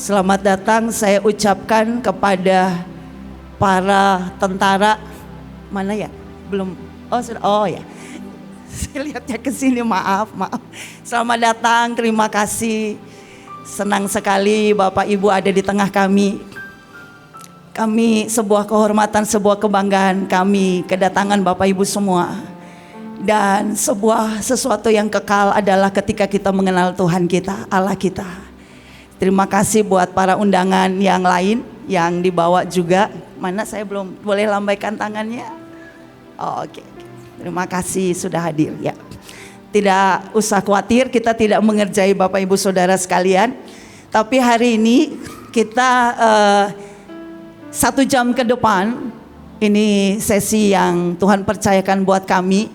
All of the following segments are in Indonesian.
Selamat datang saya ucapkan kepada para tentara. Mana ya? Belum. Oh ya. Saya lihatnya ke sini, maaf. Selamat datang, terima kasih. Senang sekali Bapak Ibu ada di tengah kami. Kami sebuah kehormatan, sebuah kebanggaan kami kedatangan Bapak Ibu semua. Dan sesuatu yang kekal adalah ketika kita mengenal Tuhan kita, Allah kita. Terima kasih buat para undangan yang lain yang dibawa juga. Mana saya belum boleh lambaikan tangannya. Oh, oke. Terima kasih sudah hadir ya. Tidak usah khawatir, kita tidak mengerjai Bapak Ibu Saudara sekalian. Tapi hari ini kita 1 jam ke depan, ini sesi yang Tuhan percayakan buat kami.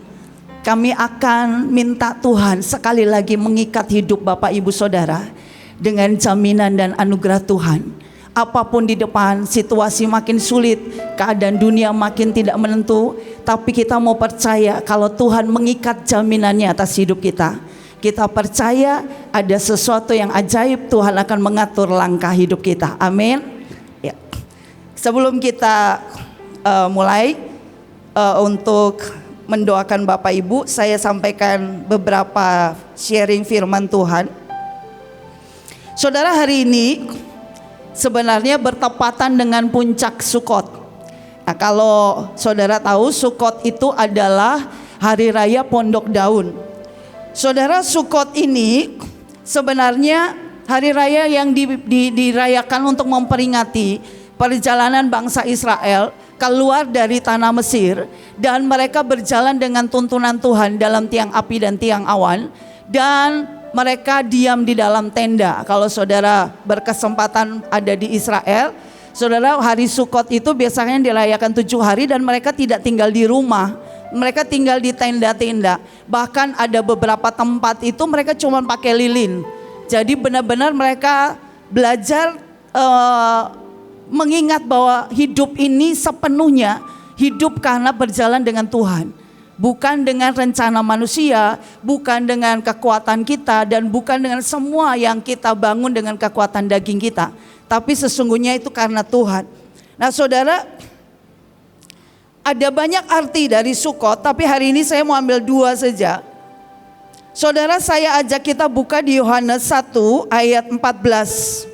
Kami akan minta Tuhan sekali lagi mengikat hidup Bapak Ibu Saudara dengan jaminan dan anugerah Tuhan. Apapun di depan, situasi makin sulit, keadaan dunia makin tidak menentu, tapi kita mau percaya kalau Tuhan mengikat jaminannya atas hidup kita. Kita percaya ada sesuatu yang ajaib, Tuhan akan mengatur langkah hidup kita. Amin. Ya. Sebelum kita mulai untuk mendoakan Bapak Ibu, saya sampaikan beberapa sharing firman Tuhan. Saudara, hari ini sebenarnya bertepatan dengan puncak Sukot. Nah, kalau saudara tahu, Sukot itu adalah hari raya Pondok Daun. Saudara, Sukot ini sebenarnya hari raya yang dirayakan untuk memperingati perjalanan bangsa Israel keluar dari tanah Mesir, dan mereka berjalan dengan tuntunan Tuhan dalam tiang api dan tiang awan, dan mereka diam di dalam tenda. Kalau saudara berkesempatan ada di Israel, saudara, hari Sukot itu biasanya dirayakan 7 hari dan mereka tidak tinggal di rumah, mereka tinggal di tenda-tenda. Bahkan ada beberapa tempat itu mereka cuma pakai lilin. Jadi benar-benar mereka belajar mengingat bahwa hidup ini sepenuhnya hidup karena berjalan dengan Tuhan, bukan dengan rencana manusia, bukan dengan kekuatan kita, dan bukan dengan semua yang kita bangun dengan kekuatan daging kita, tapi sesungguhnya itu karena Tuhan. Nah saudara, ada banyak arti dari Sukot, tapi hari ini saya mau ambil 2 saja. Saudara, saya ajak kita buka di Yohanes 1 ayat 14.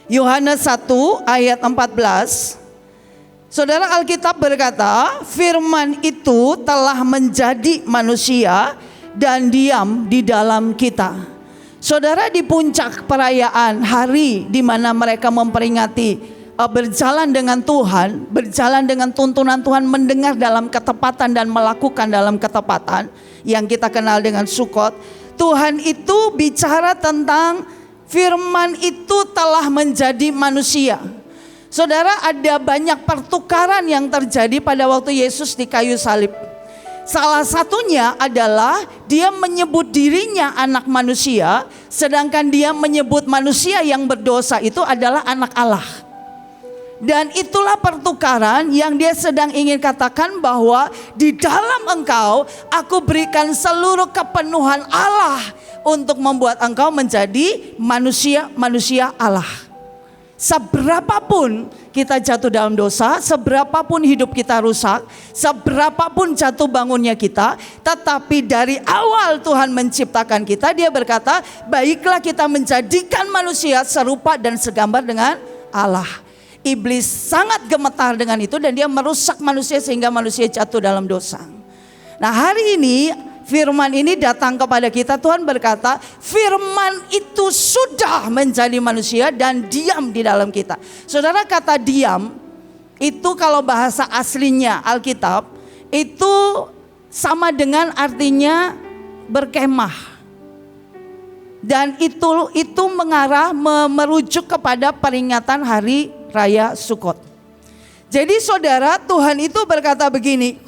Yohanes 1 ayat 14. Saudara, Alkitab berkata, firman itu telah menjadi manusia dan diam di dalam kita. Saudara, di puncak perayaan hari di mana mereka memperingati berjalan dengan Tuhan, berjalan dengan tuntunan Tuhan, mendengar dalam ketepatan dan melakukan dalam ketepatan yang kita kenal dengan Sukot. Tuhan itu bicara tentang firman itu telah menjadi manusia. Saudara, ada banyak pertukaran yang terjadi pada waktu Yesus di kayu salib. Salah satunya adalah dia menyebut dirinya anak manusia, sedangkan dia menyebut manusia yang berdosa itu adalah anak Allah. Dan itulah pertukaran yang dia sedang ingin katakan, bahwa di dalam engkau aku berikan seluruh kepenuhan Allah untuk membuat engkau menjadi manusia Allah. Seberapapun kita jatuh dalam dosa, seberapapun hidup kita rusak, seberapapun jatuh bangunnya kita, tetapi dari awal Tuhan menciptakan kita, dia berkata, baiklah kita menjadikan manusia serupa dan segambar dengan Allah. Iblis sangat gemetar dengan itu dan dia merusak manusia sehingga manusia jatuh dalam dosa. Nah, hari ini firman ini datang kepada kita. Tuhan berkata, firman itu sudah menjadi manusia dan diam di dalam kita. Saudara, kata diam itu kalau bahasa aslinya Alkitab itu sama dengan artinya berkemah. Dan itu mengarah merujuk kepada peringatan hari raya Sukot. Jadi saudara, Tuhan itu berkata begini,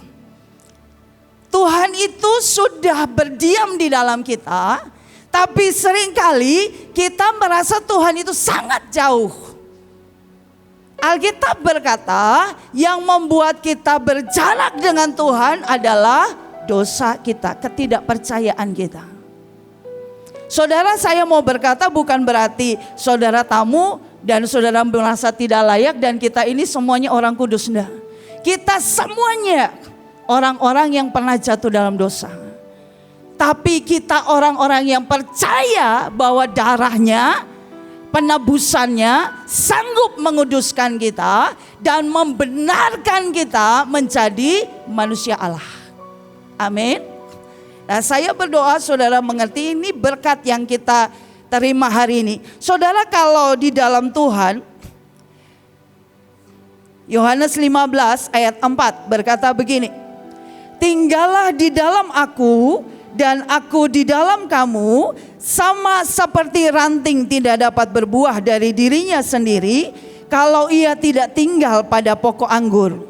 Tuhan itu sudah berdiam di dalam kita, tapi seringkali kita merasa Tuhan itu sangat jauh. Alkitab berkata, yang membuat kita berjarak dengan Tuhan adalah dosa kita, ketidakpercayaan kita. Saudara, saya mau berkata bukan berarti saudara tamu dan saudara merasa tidak layak dan kita ini semuanya orang kudus. Enggak. Kita semuanya orang-orang yang pernah jatuh dalam dosa. Tapi kita orang-orang yang percaya bahwa darahnya, penebusannya sanggup menguduskan kita dan membenarkan kita menjadi manusia Allah. Amin. Nah, saya berdoa saudara mengerti ini berkat yang kita terima hari ini. Saudara, kalau di dalam Tuhan, Yohanes 15 ayat 4 berkata begini, tinggallah di dalam aku dan aku di dalam kamu, sama seperti ranting tidak dapat berbuah dari dirinya sendiri kalau ia tidak tinggal pada pokok anggur.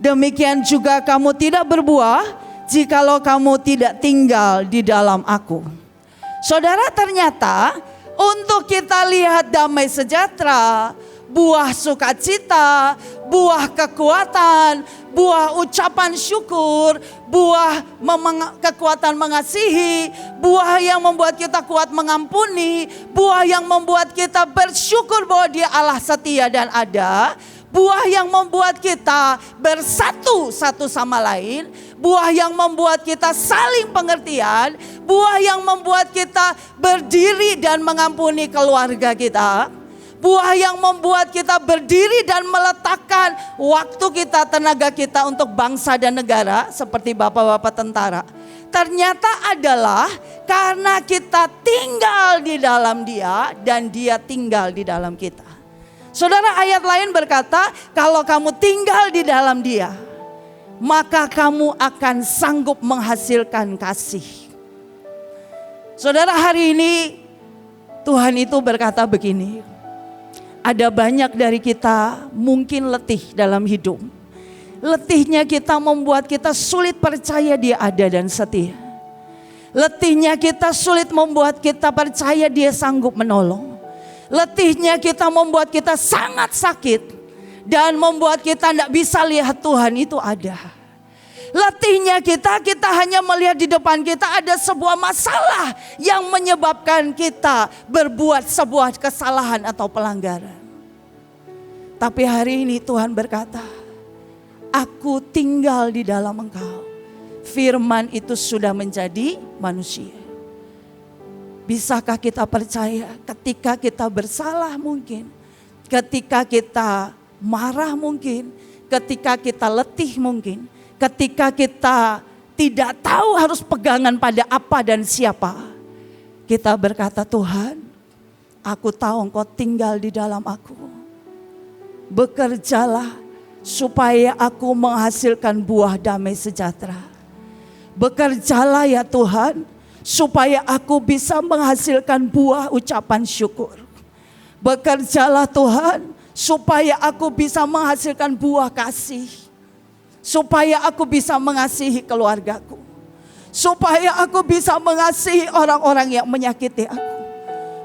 Demikian juga kamu tidak berbuah jikalau kamu tidak tinggal di dalam aku. Saudara, ternyata untuk kita lihat damai sejahtera, buah sukacita, buah kekuatan, buah ucapan syukur, buah kekuatan mengasihi, buah yang membuat kita kuat mengampuni, buah yang membuat kita bersyukur bahwa Dia Allah setia dan ada, buah yang membuat kita bersatu satu sama lain, buah yang membuat kita saling pengertian, buah yang membuat kita berdiri dan mengampuni keluarga kita, buah yang membuat kita berdiri dan meletakkan waktu kita, tenaga kita untuk bangsa dan negara seperti bapak-bapak tentara. Ternyata adalah karena kita tinggal di dalam Dia dan Dia tinggal di dalam kita. Saudara, ayat lain berkata, kalau kamu tinggal di dalam Dia, maka kamu akan sanggup menghasilkan kasih. Saudara, hari ini Tuhan itu berkata begini, ada banyak dari kita mungkin letih dalam hidup. Letihnya kita membuat kita sulit percaya Dia ada dan setia. Letihnya kita sulit membuat kita percaya Dia sanggup menolong. Letihnya kita membuat kita sangat sakit dan membuat kita tidak bisa lihat Tuhan itu ada. Letihnya kita hanya melihat di depan kita ada sebuah masalah yang menyebabkan kita berbuat sebuah kesalahan atau pelanggaran. Tapi hari ini Tuhan berkata, aku tinggal di dalam engkau. Firman itu sudah menjadi manusia. Bisakah kita percaya ketika kita bersalah mungkin, ketika kita marah mungkin, ketika kita letih mungkin, ketika kita tidak tahu harus pegangan pada apa dan siapa, kita berkata, Tuhan, aku tahu Engkau tinggal di dalam aku. Bekerjalah supaya aku menghasilkan buah damai sejahtera. Bekerjalah ya Tuhan, supaya aku bisa menghasilkan buah ucapan syukur. Bekerjalah Tuhan, supaya aku bisa menghasilkan buah kasih. Supaya aku bisa mengasihi keluargaku. Supaya aku bisa mengasihi orang-orang yang menyakiti aku.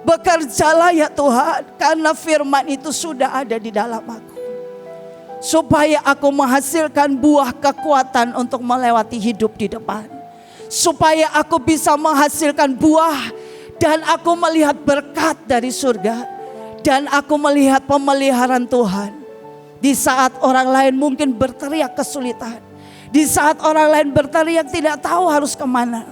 Bekerjalah ya Tuhan, karena firman itu sudah ada di dalam aku. Supaya aku menghasilkan buah kekuatan untuk melewati hidup di depan. Supaya aku bisa menghasilkan buah dan aku melihat berkat dari surga. Dan aku melihat pemeliharaan Tuhan. Di saat orang lain mungkin berteriak kesulitan. Di saat orang lain berteriak tidak tahu harus kemana.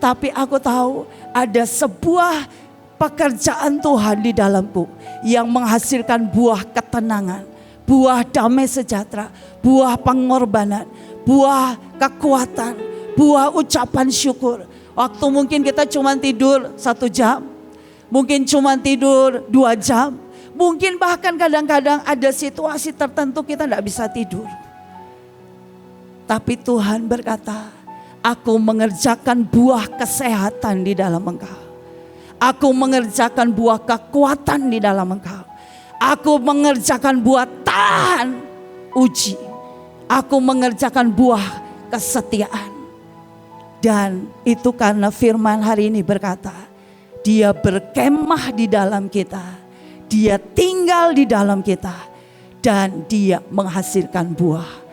Tapi aku tahu ada sebuah pekerjaan Tuhan di dalamku yang menghasilkan buah ketenangan, buah damai sejahtera, buah pengorbanan, buah kekuatan, buah ucapan syukur. Waktu mungkin kita cuma tidur 1 jam, mungkin cuma tidur 2 jam, mungkin bahkan kadang-kadang ada situasi tertentu kita tidak bisa tidur. Tapi Tuhan berkata, aku mengerjakan buah kesehatan di dalam engkau. Aku mengerjakan buah kekuatan di dalam engkau. Aku mengerjakan buah tahan uji. Aku mengerjakan buah kesetiaan. Dan itu karena firman hari ini berkata, Dia berkemah di dalam kita. Dia tinggal di dalam kita. Dan Dia menghasilkan buah.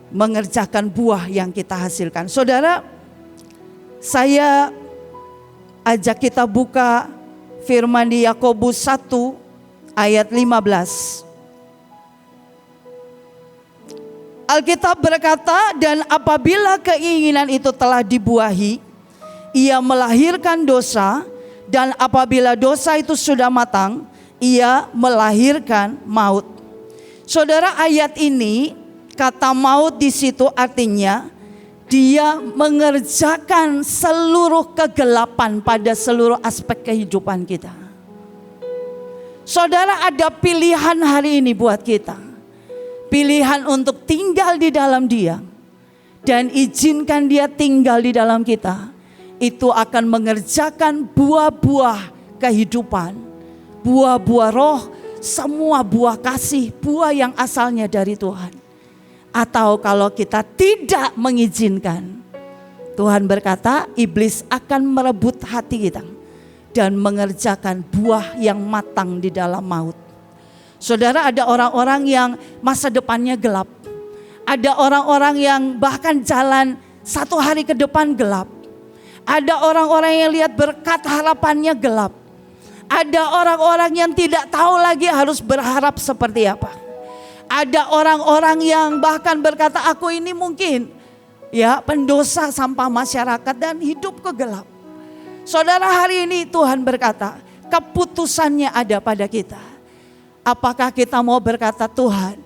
Mengerjakan buah yang kita hasilkan. Saudara, saya ajak kita buka firman di Yakobus 1 ayat 15. Alkitab berkata, dan apabila keinginan itu telah dibuahi, ia melahirkan dosa, dan apabila dosa itu sudah matang, ia melahirkan maut. Saudara, ayat ini, kata maut di situ artinya dia mengerjakan seluruh kegelapan pada seluruh aspek kehidupan kita. Saudara, ada pilihan hari ini buat kita. Pilihan untuk tinggal di dalam Dia dan izinkan Dia tinggal di dalam kita. Itu akan mengerjakan buah-buah kehidupan, buah-buah roh, semua buah kasih, buah yang asalnya dari Tuhan. Atau kalau kita tidak mengizinkan, Tuhan berkata iblis akan merebut hati kita dan mengerjakan buah yang matang di dalam maut. Saudara, ada orang-orang yang masa depannya gelap. Ada orang-orang yang bahkan jalan satu hari ke depan gelap. Ada orang-orang yang lihat berkat harapannya gelap. Ada orang-orang yang tidak tahu lagi harus berharap seperti apa. Ada orang-orang yang bahkan berkata, aku ini mungkin ya pendosa sampah masyarakat dan hidup kegelap. Saudara, hari ini Tuhan berkata, keputusannya ada pada kita. Apakah kita mau berkata, Tuhan,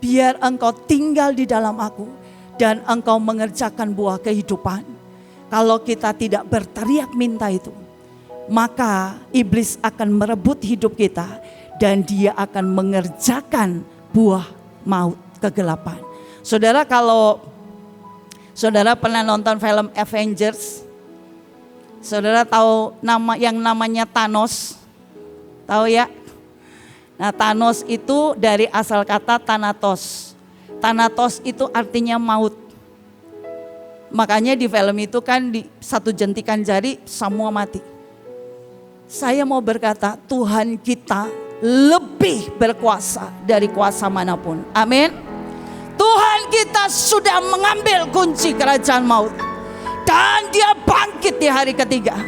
biar Engkau tinggal di dalam aku dan Engkau mengerjakan buah kehidupan. Kalau kita tidak berteriak minta itu, maka iblis akan merebut hidup kita dan dia akan mengerjakan buah maut, kegelapan. Saudara, kalau saudara pernah nonton film Avengers, saudara tahu yang namanya Thanos? Tahu ya? Nah, Thanos itu dari asal kata Thanatos. Thanatos itu artinya maut. Makanya di film itu kan di satu jentikan jari semua mati. Saya mau berkata, Tuhan kita lebih berkuasa dari kuasa manapun. Amin. Tuhan kita sudah mengambil kunci kerajaan maut. Dan Dia bangkit di hari ketiga.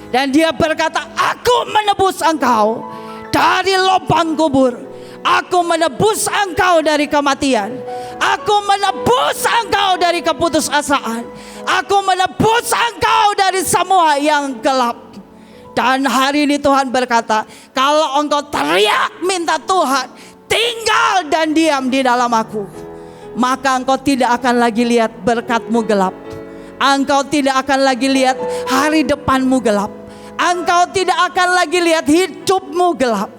Dan Dia berkata, aku menebus engkau dari lubang kubur. Aku menebus engkau dari kematian. Aku menebus engkau dari keputusasaan. Aku menebus engkau dari semua yang gelap. Dan hari ini Tuhan berkata, kalau engkau teriak minta Tuhan, tinggal dan diam di dalam aku, maka engkau tidak akan lagi lihat berkatmu gelap. Engkau tidak akan lagi lihat hari depanmu gelap. Engkau tidak akan lagi lihat hidupmu gelap.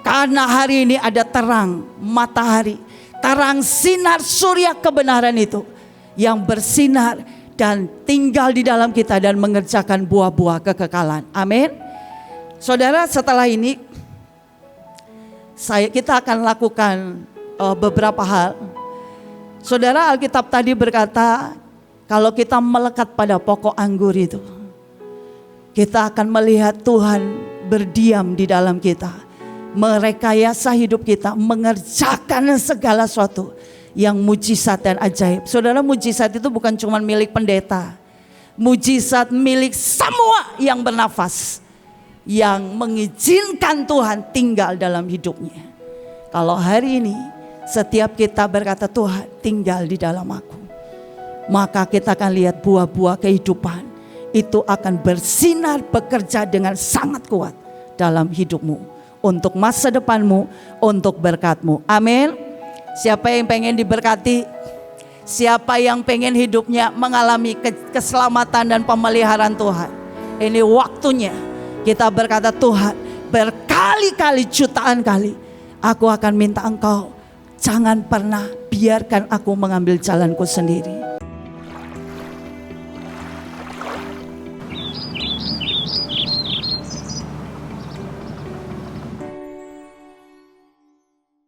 Karena hari ini ada terang matahari, terang sinar surya kebenaran itu yang bersinar dan tinggal di dalam kita dan mengerjakan buah-buah kekekalan. Amin. Saudara, setelah ini kita akan lakukan beberapa hal. Saudara, Alkitab tadi berkata, kalau kita melekat pada pokok anggur itu, kita akan melihat Tuhan berdiam di dalam kita, merekayasa hidup kita, mengerjakan segala sesuatu yang mujizat dan ajaib. Saudara, mujizat itu bukan cuma milik pendeta. Mujizat milik semua yang bernafas, yang mengizinkan Tuhan tinggal dalam hidupnya. Kalau hari ini setiap kita berkata, Tuhan tinggal di dalam aku, maka kita akan lihat buah-buah kehidupan itu akan bersinar, bekerja dengan sangat kuat dalam hidupmu, untuk masa depanmu, untuk berkatmu. Amin. Siapa yang pengen diberkati? Siapa yang pengen hidupnya mengalami keselamatan dan pemeliharaan Tuhan? Ini waktunya kita berkata, Tuhan, berkali-kali, jutaan kali aku akan minta Engkau, jangan pernah biarkan aku mengambil jalanku sendiri.